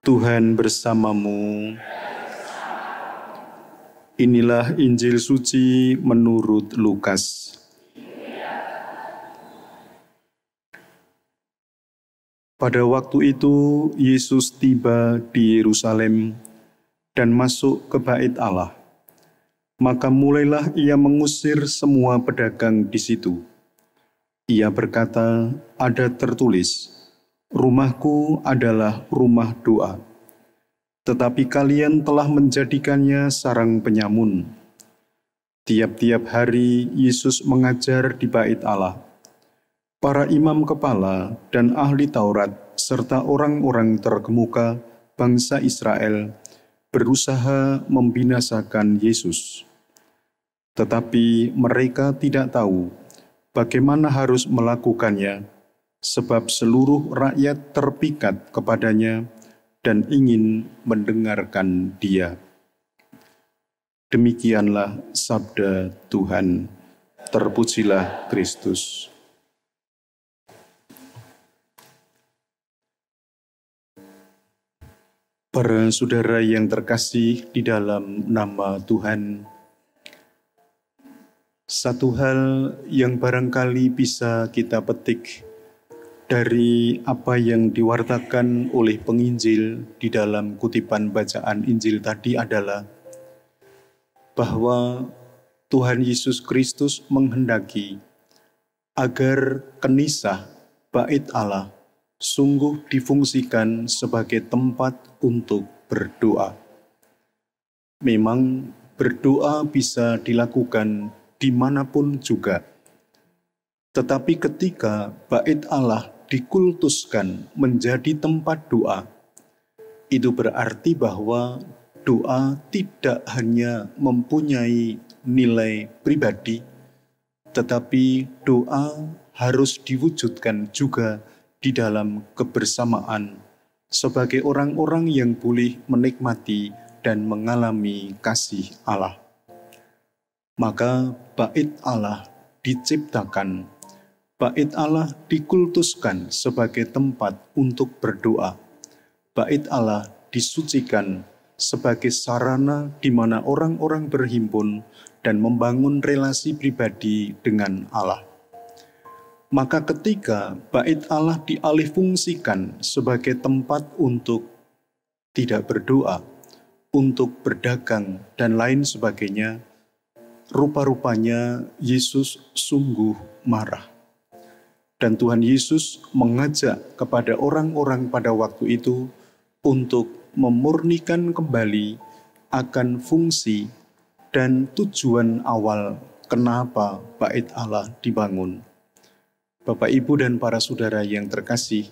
Tuhan bersamamu. Inilah Injil suci menurut Lukas. Pada waktu itu, Yesus tiba di Yerusalem dan masuk ke Bait Allah. Maka mulailah ia mengusir semua pedagang di situ. Ia berkata, ada tertulis, "Rumahku adalah rumah doa." Tetapi kalian telah menjadikannya sarang penyamun. Tiap-tiap hari Yesus mengajar di Bait Allah. Para imam kepala dan ahli Taurat serta orang-orang terkemuka bangsa Israel berusaha membinasakan Yesus. Tetapi mereka tidak tahu bagaimana harus melakukannya, sebab seluruh rakyat terpikat kepadanya dan ingin mendengarkan Dia. Demikianlah sabda Tuhan. Terpujilah Kristus. Para saudara yang terkasih di dalam nama Tuhan, satu hal yang barangkali bisa kita petik dari apa yang diwartakan oleh penginjil di dalam kutipan bacaan Injil tadi adalah bahwa Tuhan Yesus Kristus menghendaki agar kenisah Bait Allah sungguh difungsikan sebagai tempat untuk berdoa. Memang berdoa bisa dilakukan dimanapun juga. Tetapi ketika Bait Allah dikultuskan menjadi tempat doa, itu berarti bahwa doa tidak hanya mempunyai nilai pribadi, tetapi doa harus diwujudkan juga di dalam kebersamaan sebagai orang-orang yang boleh menikmati dan mengalami kasih Allah. Maka Bait Allah diciptakan, Bait Allah dikultuskan sebagai tempat untuk berdoa. Bait Allah disucikan sebagai sarana di mana orang-orang berhimpun dan membangun relasi pribadi dengan Allah. Maka ketika Bait Allah dialihfungsikan sebagai tempat untuk tidak berdoa, untuk berdagang dan lain sebagainya, rupa-rupanya Yesus sungguh marah. Dan Tuhan Yesus mengajak kepada orang-orang pada waktu itu untuk memurnikan kembali akan fungsi dan tujuan awal kenapa Bait Allah dibangun. Bapak, Ibu, dan para saudara yang terkasih,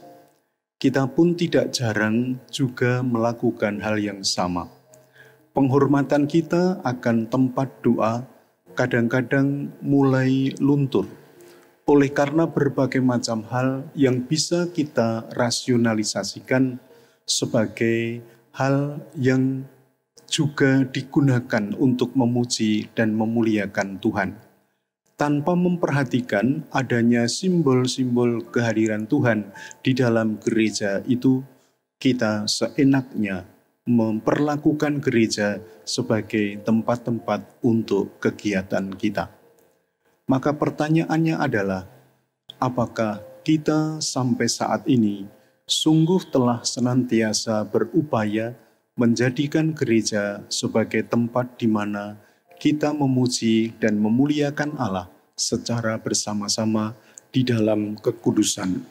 kita pun tidak jarang juga melakukan hal yang sama. Penghormatan kita akan tempat doa kadang-kadang mulai luntur oleh karena berbagai macam hal yang bisa kita rasionalisasikan sebagai hal yang juga digunakan untuk memuji dan memuliakan Tuhan, tanpa memperhatikan adanya simbol-simbol kehadiran Tuhan di dalam gereja itu. Kita seenaknya memperlakukan gereja sebagai tempat-tempat untuk kegiatan kita. Maka pertanyaannya adalah, apakah kita sampai saat ini sungguh telah senantiasa berupaya menjadikan gereja sebagai tempat di mana kita memuji dan memuliakan Allah secara bersama-sama di dalam kekudusan,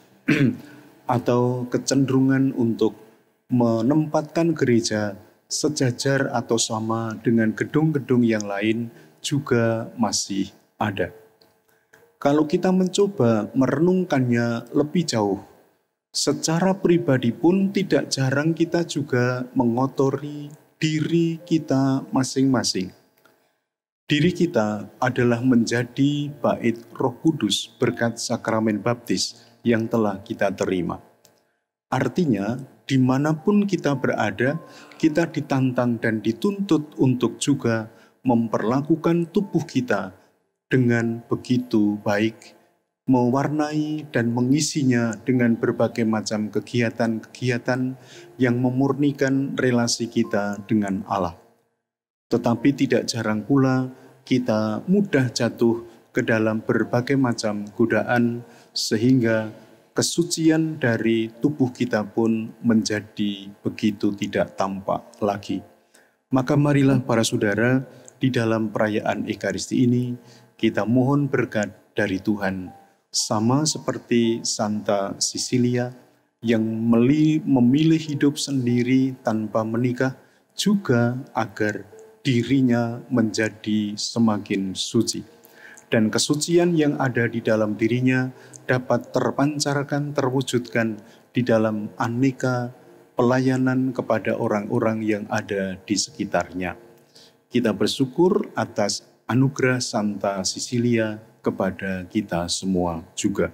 atau kecenderungan untuk menempatkan gereja sejajar atau sama dengan gedung-gedung yang lain juga masih ada. Kalau kita mencoba merenungkannya lebih jauh, secara pribadi pun tidak jarang kita juga mengotori diri kita masing-masing. Diri kita adalah menjadi bait Roh Kudus berkat sakramen baptis yang telah kita terima. Artinya, dimanapun kita berada, kita ditantang dan dituntut untuk juga memperlakukan tubuh kita dengan begitu baik mewarnai dan mengisinya dengan berbagai macam kegiatan-kegiatan yang memurnikan relasi kita dengan Allah. Tetapi tidak jarang pula kita mudah jatuh ke dalam berbagai macam godaan sehingga kesucian dari tubuh kita pun menjadi begitu tidak tampak lagi. Maka marilah para saudara, di dalam perayaan Ekaristi ini kita mohon berkat dari Tuhan, sama seperti Santa Sisilia yang memilih hidup sendiri tanpa menikah, juga agar dirinya menjadi semakin suci. Dan kesucian yang ada di dalam dirinya dapat terpancarkan, terwujudkan di dalam aneka pelayanan kepada orang-orang yang ada di sekitarnya. Kita bersyukur atas anugerah Santa Sisilia kepada kita semua juga.